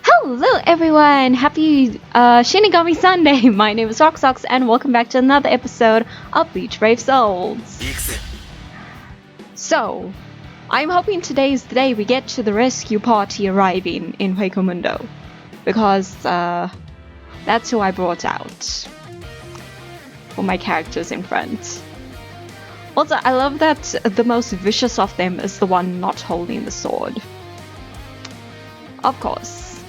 Hello everyone! Happy Shinigami Sunday! My name is Roxox and welcome back to another episode of Bleach Brave Souls. So, I'm hoping today is the day we get to the rescue party arriving in Hueco Mundo. Because that's who I brought out for my characters in front. Also, I love that the most vicious of them is the one not holding the sword. Of course.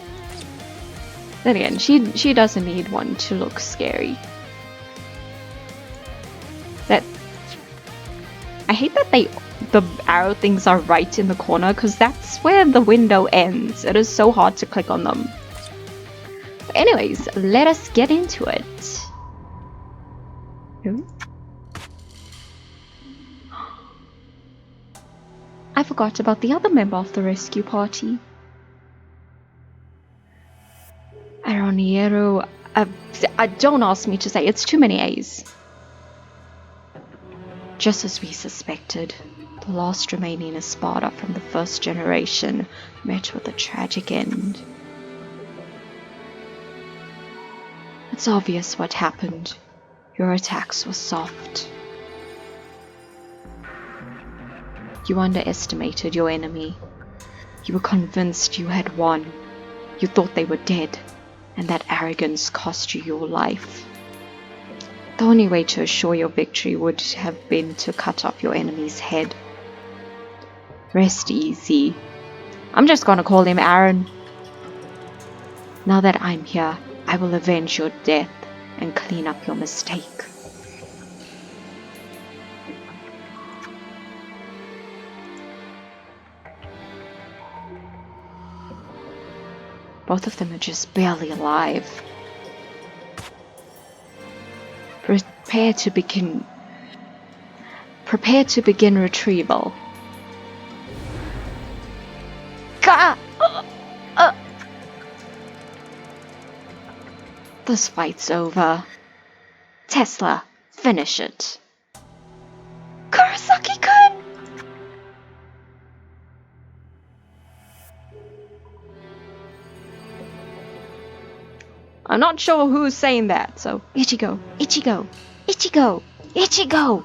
Then again, she doesn't need one to look scary. I hate that the arrow things are right in the corner because that's where the window ends. It is so hard to click on them. But anyways, let us get into it. Ooh. I forgot about the other member of the rescue party. Aroniero, don't ask me to say, it's too many A's. Just as we suspected, the last remaining espada from the first generation met with a tragic end. It's obvious what happened. Your attacks were soft. You underestimated your enemy. You were convinced you had won. You thought they were dead. And that arrogance cost you your life. The only way to assure your victory would have been to cut off your enemy's head. Rest easy. I'm just gonna call him Aaron. Now that I'm here, I will avenge your death and clean up your mistake. Both of them are just barely alive. Prepare to begin retrieval. This fight's over. Tesla, finish it. Kurosaki-kun! I'm not sure who's saying that, so Ichigo, Ichigo, Ichigo, Ichigo!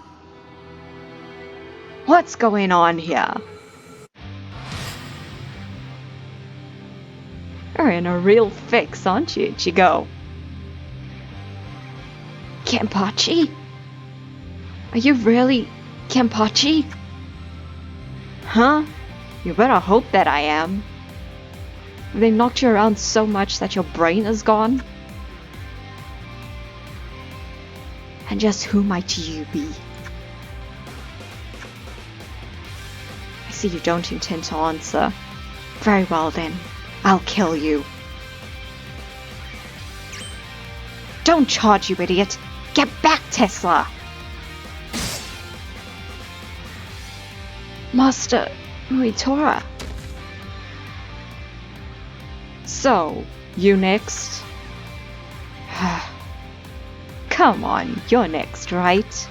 What's going on here? You're in a real fix, aren't you, Ichigo? Kenpachi? Are you really Kenpachi? Huh? You better hope that I am. They knocked you around so much that your brain is gone? And just who might you be? I see you don't intend to answer. Very well then, I'll kill you. Don't charge, you idiot! Get back, Tesla! Master Muitora. So, you next? Come on, you're next, right?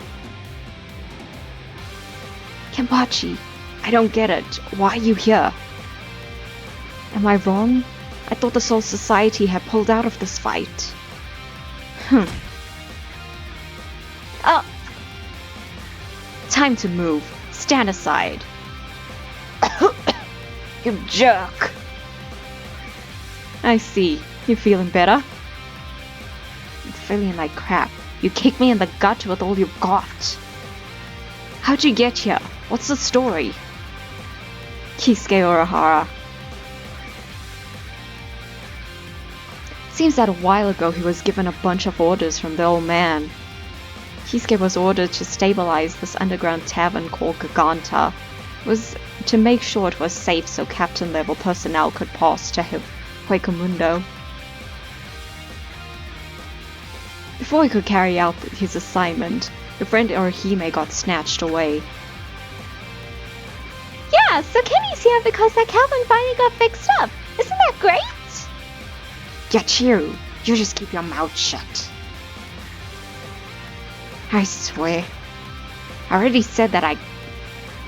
Kenpachi, I don't get it. Why are you here? Am I wrong? I thought the Soul Society had pulled out of this fight. Time to move. Stand aside. You jerk! I see. You feeling better? I'm feeling like crap. You kicked me in the gut with all you've got. How'd you get here? What's the story? Kisuke Urahara. Seems that a while ago he was given a bunch of orders from the old man. Kisuke was ordered to stabilize this underground tavern called Giganta. It was to make sure it was safe so captain level personnel could pass to Hueco Mundo. Before he could carry out his assignment, your friend Orihime got snatched away. Yeah, so Kenny's here because that cabin finally got fixed up. Isn't that great? Yachiru, you just keep your mouth shut. I swear. I already said that I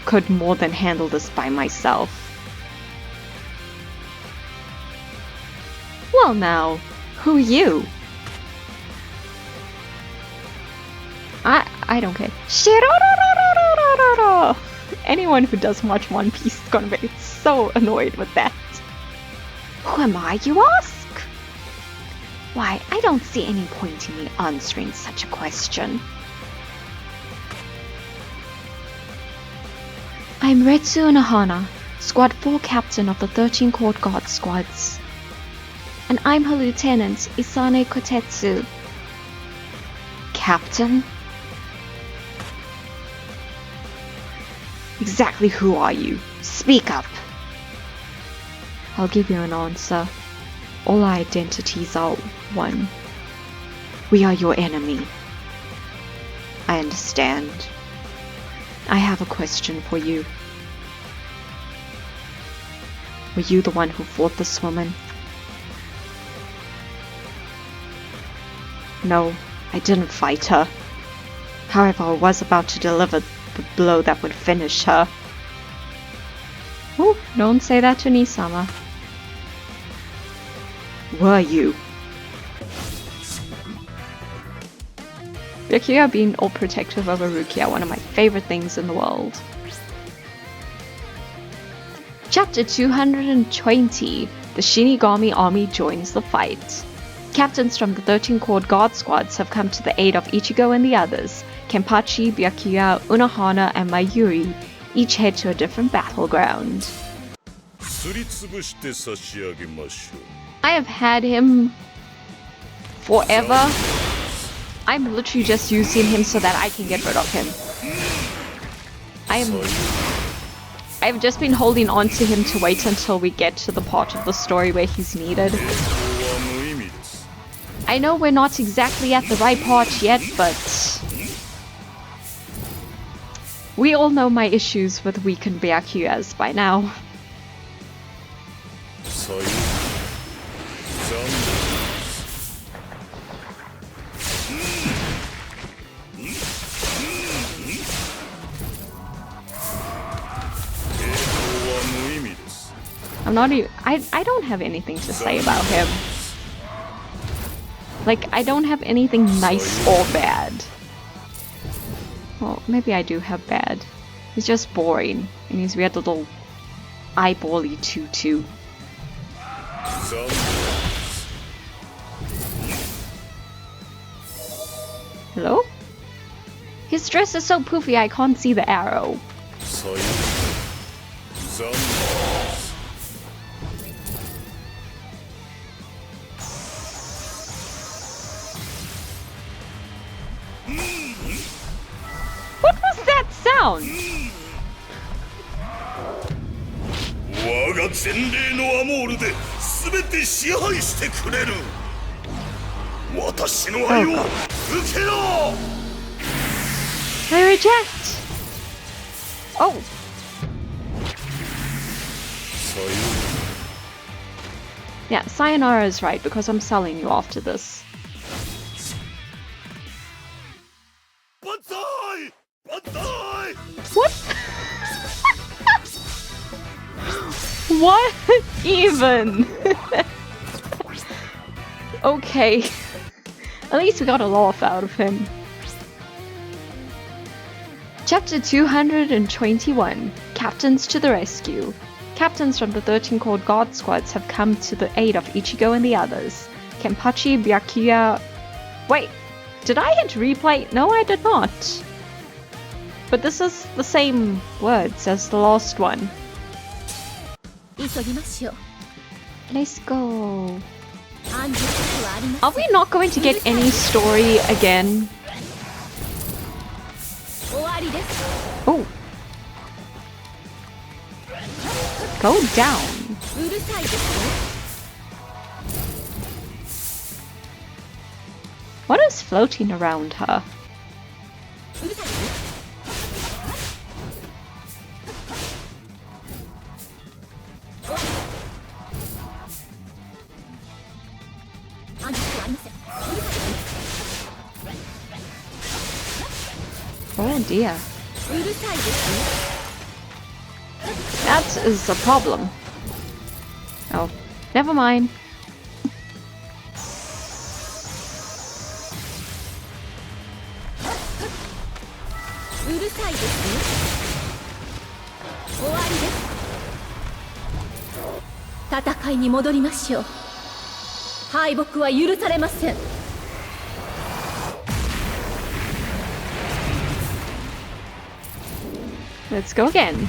could more than handle this by myself. Well now, who are you? I don't care. Shirororororororo! Anyone who doesn't watch One Piece is gonna be so annoyed with that. Who am I, you ask? Why, I don't see any point in me answering such a question. I'm Retsu Unohana, Squad 4 Captain of the 13 Court Guard Squads. And I'm her Lieutenant, Isane Kotetsu. Captain? Exactly who are you? Speak up! I'll give you an answer. All our identities are one. We are your enemy. I understand. I have a question for you. Were you the one who fought this woman? No, I didn't fight her. However, I was about to deliver the blow that would finish her. Ooh, don't say that to Nisama. Were you? Byakuya being all protective over Rukia, one of my favorite things in the world. Chapter 220. The Shinigami army joins the fight. Captains from the 13 Court Guard Squads have come to the aid of Ichigo and the others. Kenpachi, Byakuya, Unohana, and Mayuri each head to a different battleground. I have had him forever. I'm literally just using him so that I can get rid of him. I've just been holding on to him to wait until we get to the part of the story where he's needed. I know we're not exactly at the right part yet, but we all know my issues with weakened Byakuyas by now. I'm not even. I don't have anything to say about him. Like, I don't have anything nice or bad. Well, maybe I do have bad. He's just boring. And he's weird little eyeball-y tutu. Hello? His dress is so poofy I can't see the arrow. What was that sound? Oh. I reject! Oh! Yeah, sayonara is right, because I'm selling you after this. What? What even? Okay. At least we got a laugh out of him. Chapter 221. Captains to the rescue. Captains from the 13 Court Guard Squads have come to the aid of Ichigo and the others. Kenpachi, Byakuya... Wait, did I hit replay? No, I did not. But this is the same words as the last one. Let's go. Are we not going to get any story again? Oh. Go down. What is floating around her? Oh dear. That is a problem. Oh, never mind. ないですよ。終わりです。戦いに戻りましょう。敗北は許されません。Let's go again.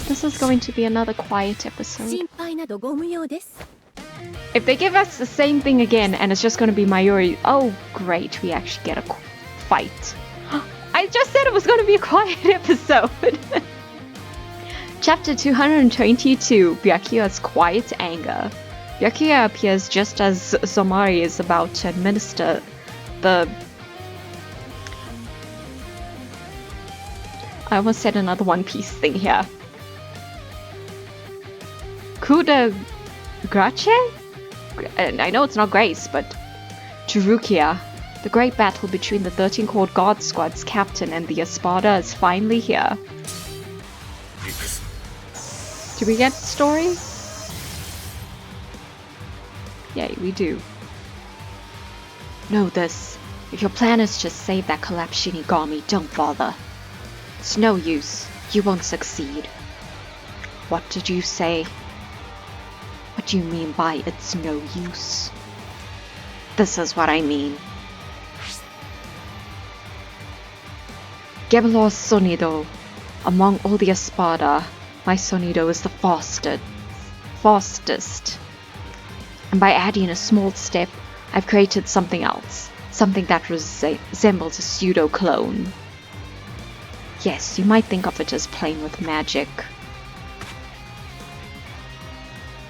This is going to be another quiet episode. 心配などご無用です。 If they give us the same thing again and it's just going to be Mayuri, oh great, we actually get a fight. I just said it was going to be a quiet episode. Chapter 222, Byakuya's Quiet Anger. Byakuya appears just as Somari is about to administer the... I almost said another One Piece thing here. Coup de grace? I know it's not grace, but Jurukia. The great battle between the 13-Court God Squad's captain and the Espada is finally here. Do we get the story? Yeah, we do. Know this. If your plan is to save that collapsed Shinigami, don't bother. It's no use. You won't succeed. What did you say? What do you mean by it's no use? This is what I mean. Gebelor's sonido. Among all the espada, my sonido is the fastest. And by adding a small step, I've created something else. Something that resembles a pseudo-clone. Yes, you might think of it as playing with magic.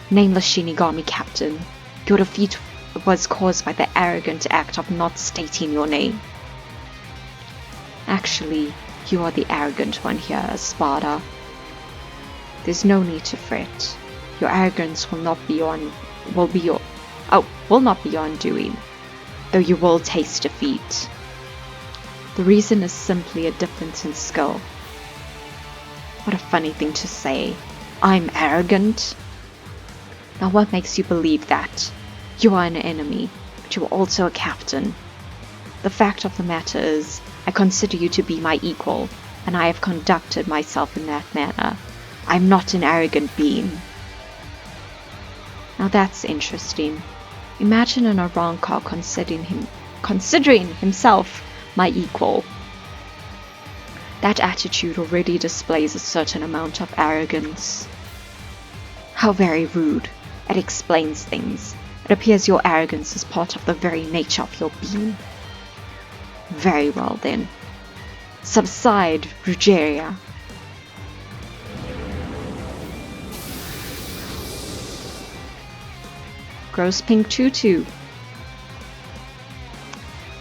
Nameless Shinigami Captain, your defeat was caused by the arrogant act of not stating your name. Actually, you are the arrogant one here, Espada. There's no need to fret. Your arrogance will not be your undoing, though you will taste defeat. The reason is simply a difference in skill. What a funny thing to say. I'm arrogant? Now what makes you believe that? You are an enemy, but you are also a captain. The fact of the matter is, I consider you to be my equal, and I have conducted myself in that manner. I'm not an arrogant being. Now that's interesting. Imagine an Aranka considering himself my equal. That attitude already displays a certain amount of arrogance. How very rude. It explains things. It appears your arrogance is part of the very nature of your being. Very well then. Subside, Rugeria. Gross Pink Tutu.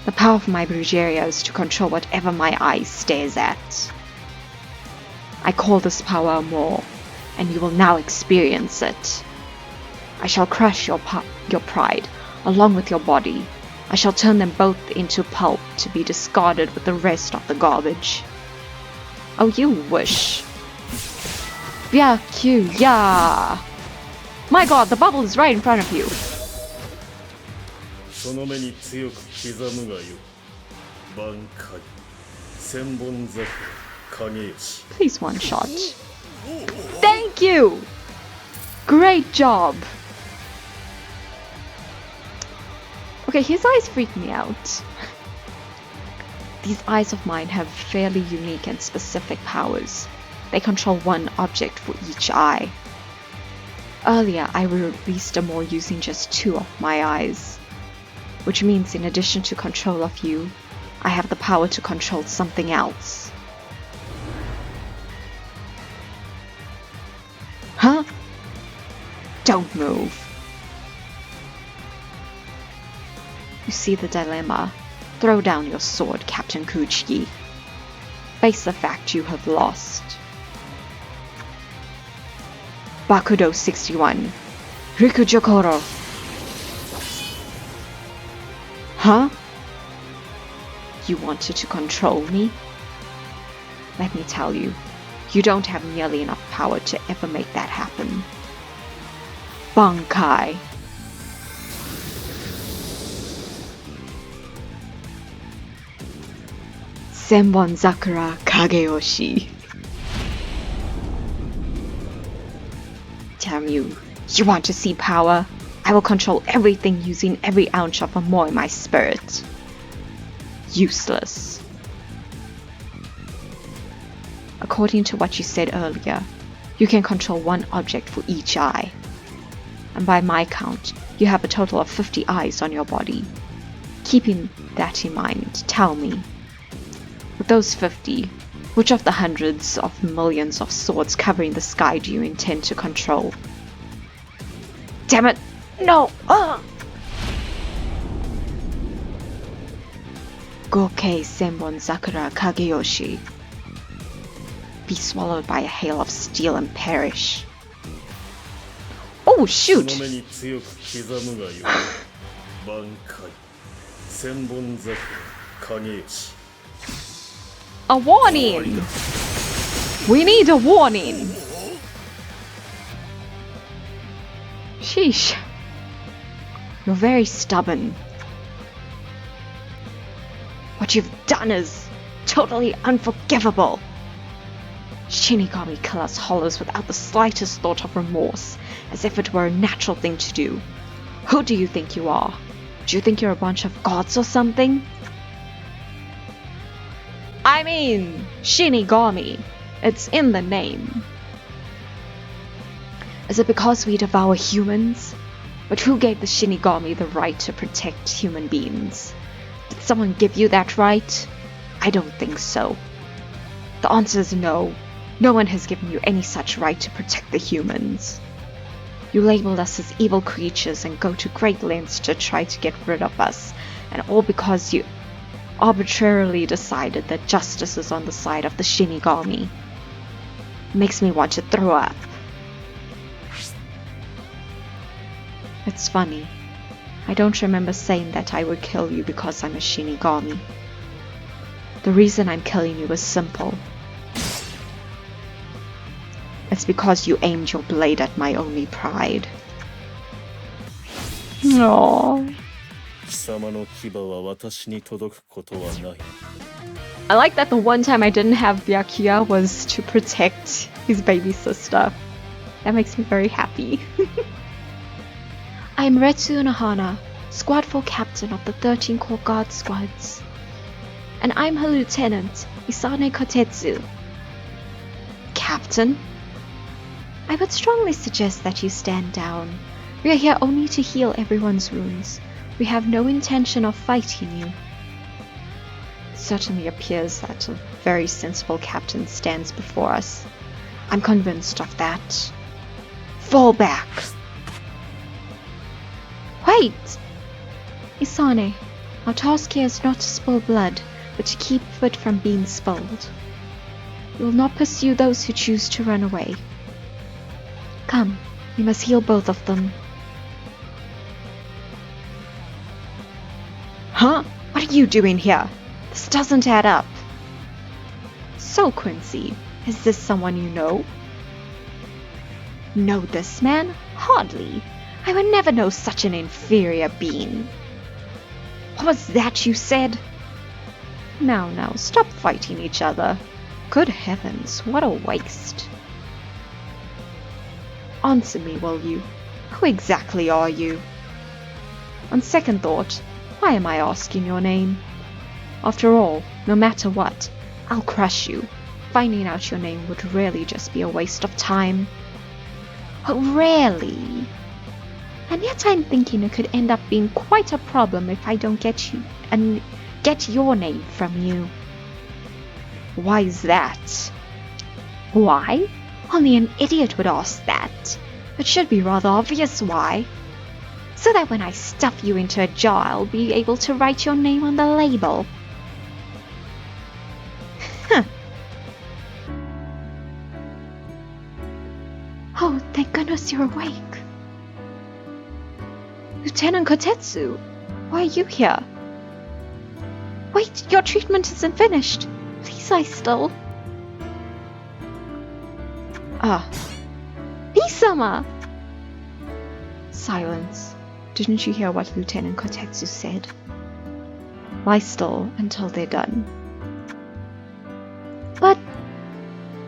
The power of my Brugeria is to control whatever my eye stares at. I call this power Amor, and you will now experience it. I shall crush your pride, along with your body. I shall turn them both into pulp to be discarded with the rest of the garbage. Oh, you wish. Byakuya! My god, the bubble is right in front of you. Please one shot. Thank you! Great job! Okay, his eyes freak me out. These eyes of mine have fairly unique and specific powers. They control one object for each eye. Earlier, I released a more using just 2 of my eyes. Which means in addition to control of you, I have the power to control something else. Huh? Don't move. You see the dilemma. Throw down your sword, Captain Kuchiki. Face the fact you have lost. Bakudo 61. Rikujokoro. Huh? You wanted to control me? Let me tell you, you don't have nearly enough power to ever make that happen. Bankai. Senbon Zakura Kageyoshi. Damn you. You want to see power? I will control everything using every ounce of more in my spirit. Useless. According to what you said earlier, you can control one object for each eye. And by my count, you have a total of 50 eyes on your body. Keeping that in mind, tell me, with those 50, which of the hundreds of millions of swords covering the sky do you intend to control? Damn it! No! Gokei Senbon Zakura Kageyoshi. Be swallowed by a hail of steel and perish. Oh shoot! A warning! We need a warning! Sheesh. You're very stubborn. What you've done is totally unforgivable. Shinigami kill us hollows without the slightest thought of remorse, as if it were a natural thing to do. Who do you think you are? Do you think you're a bunch of gods or something? I mean, Shinigami. It's in the name. Is it because we devour humans? But who gave the Shinigami the right to protect human beings? Did someone give you that right? I don't think so. The answer is no. No one has given you any such right to protect the humans. You labeled us as evil creatures and go to great lengths to try to get rid of us, and all because you arbitrarily decided that justice is on the side of the Shinigami. It makes me want to throw up. It's funny. I don't remember saying that I would kill you because I'm a Shinigami. The reason I'm killing you is simple. It's because you aimed your blade at my only pride. Aww. I like that the one time I didn't have Byakuya was to protect his baby sister. That makes me very happy. I am Retsu Nohana, Squad 4 Captain of the 13 Core Guard Squads. And I'm her Lieutenant, Isane Kotetsu. Captain? I would strongly suggest that you stand down. We are here only to heal everyone's wounds. We have no intention of fighting you. It certainly appears that a very sensible captain stands before us. I'm convinced of that. Fall back! Wait! Isane, our task here is not to spill blood, but to keep it from being spilled. We will not pursue those who choose to run away. Come, we must heal both of them. Huh? What are you doing here? This doesn't add up. So, Quincy, is this someone you know? Know this man? Hardly. I would never know such an inferior being. What was that you said? Now, stop fighting each other. Good heavens, what a waste. Answer me, will you? Who exactly are you? On second thought, why am I asking your name? After all, no matter what, I'll crush you. Finding out your name would really just be a waste of time. Oh, really? And yet I'm thinking it could end up being quite a problem if I don't get you and get your name from you. Why is that? Why? Only an idiot would ask that. It should be rather obvious why. So that when I stuff you into a jar, I'll be able to write your name on the label. Huh. Oh, thank goodness you're awake. Lieutenant Kotetsu, why are you here? Wait, your treatment isn't finished. Please lie still. Isama! Silence. Didn't you hear what Lieutenant Kotetsu said? Lie still until they're done.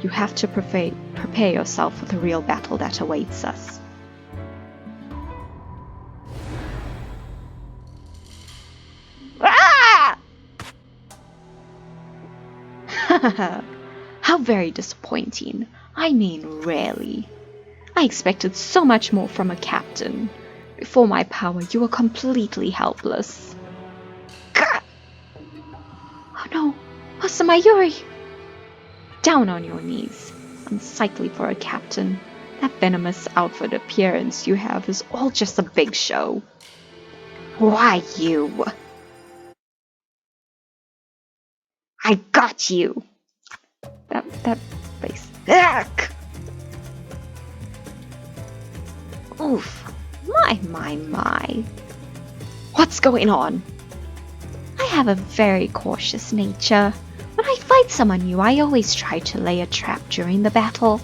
You have to prepare yourself for the real battle that awaits us. Ah! How very disappointing. I mean, really. I expected so much more from a captain. Before my power, you were completely helpless. Gah! Oh no, Master Mayuri! Down on your knees. Unsightly for a captain. That venomous outfit appearance you have is all just a big show. Why you? I got you! That face. Ugh! Oof. My. What's going on? I have a very cautious nature. When I fight someone new, I always try to lay a trap during the battle.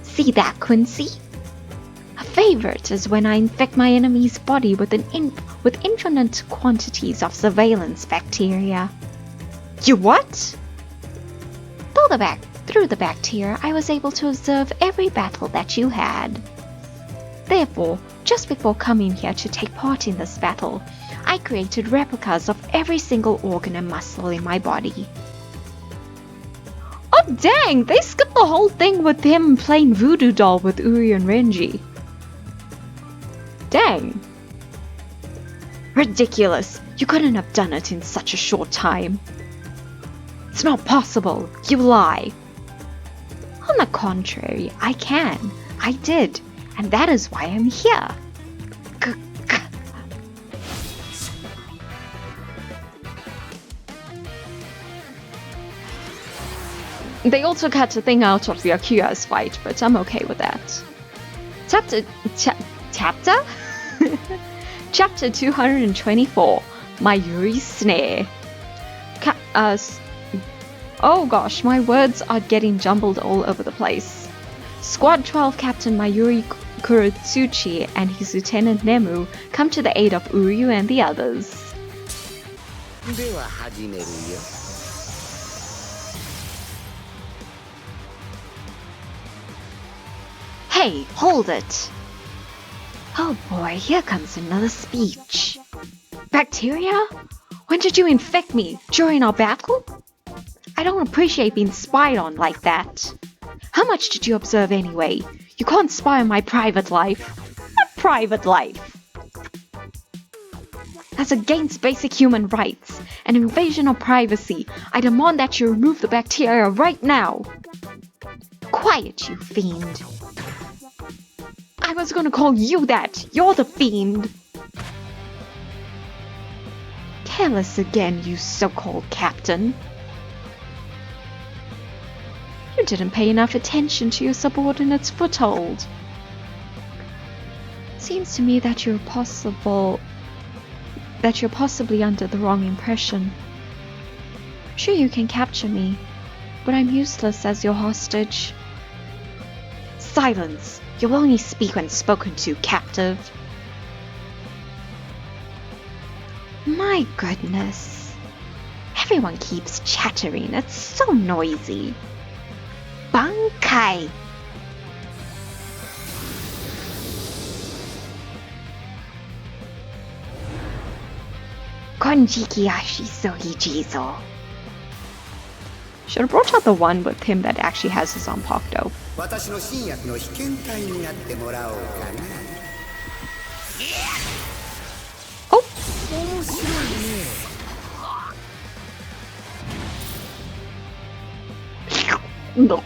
See that, Quincy? A favorite is when I infect my enemy's body with infinite quantities of surveillance bacteria. You what? Through the bacteria, I was able to observe every battle that you had. Therefore, just before coming here to take part in this battle, I created replicas of every single organ and muscle in my body. Oh dang, they skipped the whole thing with him playing voodoo doll with Uri and Renji. Dang. Ridiculous, you couldn't have done it in such a short time. It's not possible, you lie. On the contrary, I can. I did, and that is why I'm here. They also cut a thing out of Byakuya's fight, but I'm okay with that. Chapter? Chapter 224, Mayuri's Snare. Oh gosh, my words are getting jumbled all over the place. Squad 12 Captain Mayuri Kuretsuchi and his Lieutenant Nemu come to the aid of Uryu and the others. Hey, hold it! Oh boy, here comes another speech. Bacteria? When did you infect me? During our battle? I don't appreciate being spied on like that. How much did you observe anyway? You can't spy on my private life. What private life? That's against basic human rights, an invasion of privacy. I demand that you remove the bacteria right now. Quiet, you fiend. I was gonna call you that. You're the fiend. Careless again, you so-called captain. You didn't pay enough attention to your subordinate's foothold. Seems to me that you're possibly under the wrong impression. Sure, you can capture me, but I'm useless as your hostage. Silence! You'll only speak when spoken to, captive. My goodness. Everyone keeps chattering. It's so noisy. Bankai! Konjikiashi Sohijizo. Should have brought out the one with him that actually has his Zanpakuto. Oh! No.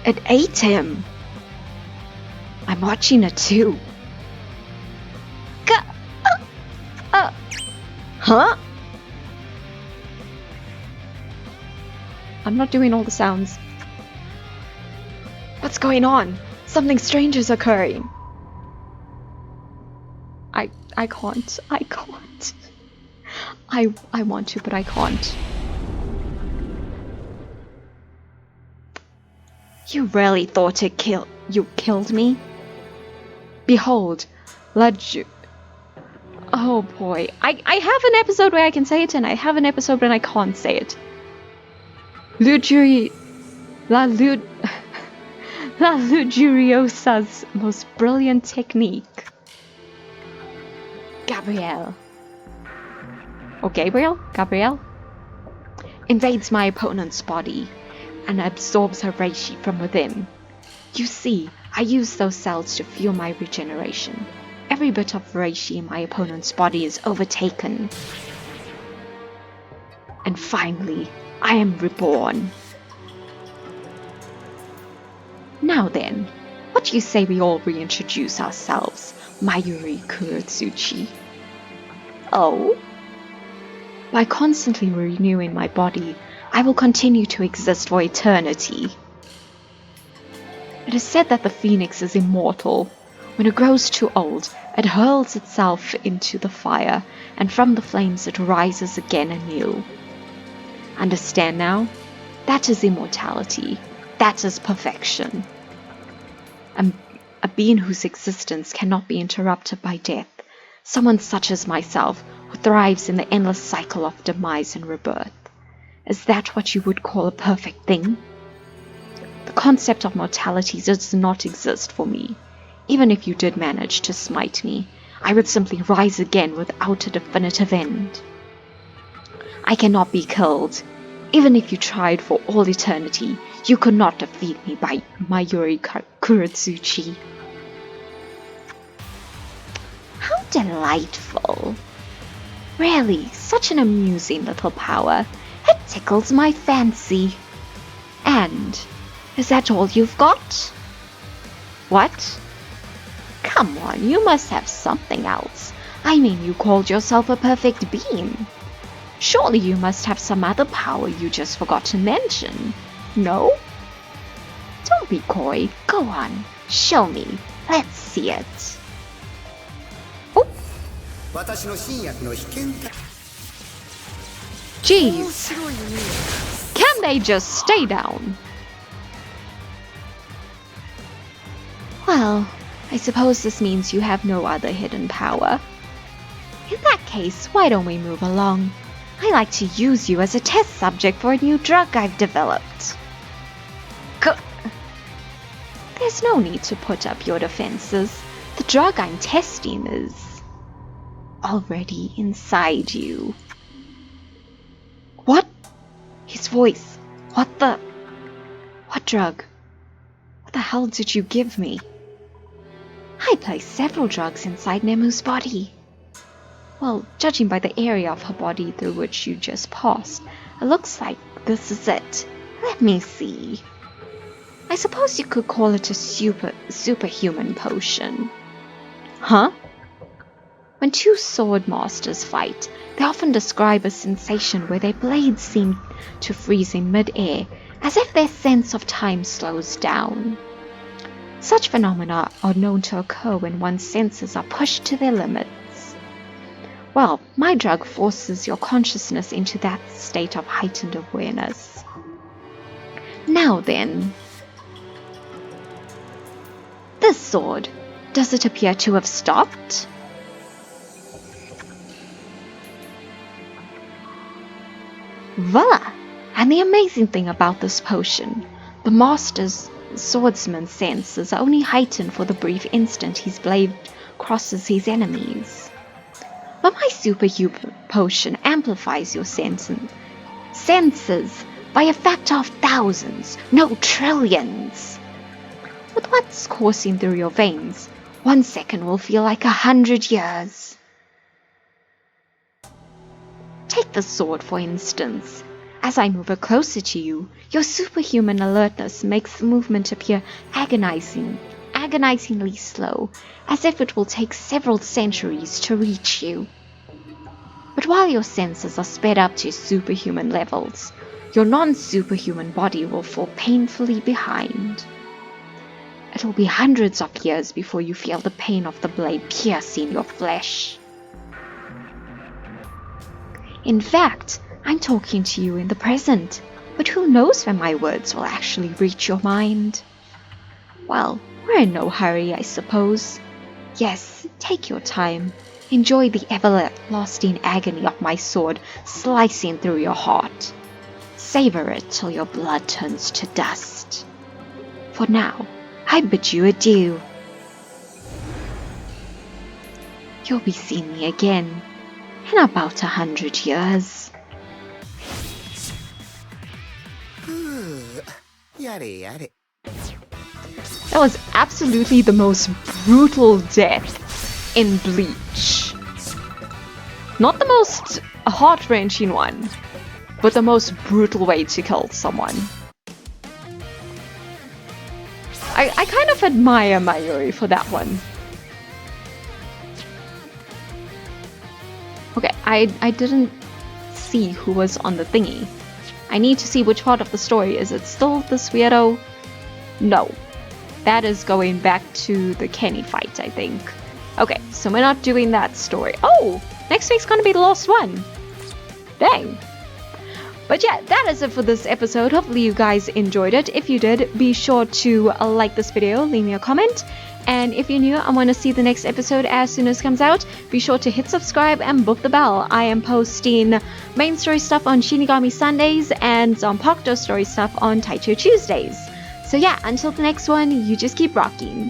It ate him. I'm watching it too. Huh? I'm not doing all the sounds. What's going on? Something strange is occurring. I can't. I can't. I want to, but I can't. You really thought you killed me? Behold, Oh boy. I have an episode where I can say it, and I have an episode when I can't say it. La Lujuriosa's most brilliant technique. Gabrielle. Or Gabriel? Gabrielle? Invades my opponent's body and absorbs her reishi from within. You see, I use those cells to fuel my regeneration. Every bit of reishi in my opponent's body is overtaken. And finally, I am reborn. Now then, what do you say we all reintroduce ourselves, Mayuri Kuratsuchi? Oh? By constantly renewing my body, I will continue to exist for eternity. It is said that the phoenix is immortal. When it grows too old, it hurls itself into the fire, and from the flames it rises again anew. Understand now? That is immortality. That is perfection. A being whose existence cannot be interrupted by death. Someone such as myself, who thrives in the endless cycle of demise and rebirth. Is that what you would call a perfect thing? The concept of mortality does not exist for me. Even if you did manage to smite me, I would simply rise again without a definitive end. I cannot be killed. Even if you tried for all eternity, you could not defeat me by Mayuri Kuratsuchi. How delightful. Really, such an amusing little power. It tickles my fancy. And, is that all you've got? What? Come on, you must have something else. I mean, you called yourself a perfect being. Surely you must have some other power you just forgot to mention. No? Don't be coy. Go on. Show me. Let's see it. Oh. Jeez. Can they just stay down? Well, I suppose this means you have no other hidden power. In that case, why don't we move along? I like to use you as a test subject for a new drug I've developed. There's no need to put up your defenses. The drug I'm testing is already inside you. What? His voice. What drug? What the hell did you give me? I placed several drugs inside Nemu's body. Well, judging by the area of her body through which you just passed, it looks like this is it. Let me see. I suppose you could call it a superhuman potion. Huh? When two sword masters fight, they often describe a sensation where their blades seem to freeze in mid-air, as if their sense of time slows down. Such phenomena are known to occur when one's senses are pushed to their limits. Well, my drug forces your consciousness into that state of heightened awareness. Now then, this sword, does it appear to have stopped? Voila! And the amazing thing about this potion, the master's swordsman's senses are only heightened for the brief instant his blade crosses his enemies. But my superhuman potion amplifies your senses by a factor of thousands, no trillions. With what's coursing through your veins, 1 second will feel like 100 years. Take the sword, for instance. As I move it closer to you, your superhuman alertness makes the movement appear agonizingly slow, as if it will take several centuries to reach you. But while your senses are sped up to superhuman levels, your non-superhuman body will fall painfully behind. It'll be hundreds of years before you feel the pain of the blade piercing your flesh. In fact, I'm talking to you in the present, but who knows when my words will actually reach your mind? Well, we're in no hurry, I suppose. Yes, take your time. Enjoy the everlasting agony of my sword slicing through your heart. Savor it till your blood turns to dust. For now, I bid you adieu. You'll be seeing me again in about 100 years. That was absolutely the most brutal death in Bleach. Not the most heart-wrenching one, but the most brutal way to kill someone. I kind of admire Mayuri for that one. Okay, I didn't see who was on the thingy. I need to see which part of the story. Is it still this weirdo? No. That is going back to the Kenny fight, I think. Okay, so we're not doing that story. Oh! Next week's gonna be the last one. Dang. But yeah, that is it for this episode. Hopefully you guys enjoyed it. If you did, be sure to like this video, leave me a comment. And if you're new and want to see the next episode as soon as it comes out, be sure to hit subscribe and book the bell. I am posting main story stuff on Shinigami Sundays and Zanpakuto story stuff on Taicho Tuesdays. So yeah, until the next one, you just keep rocking.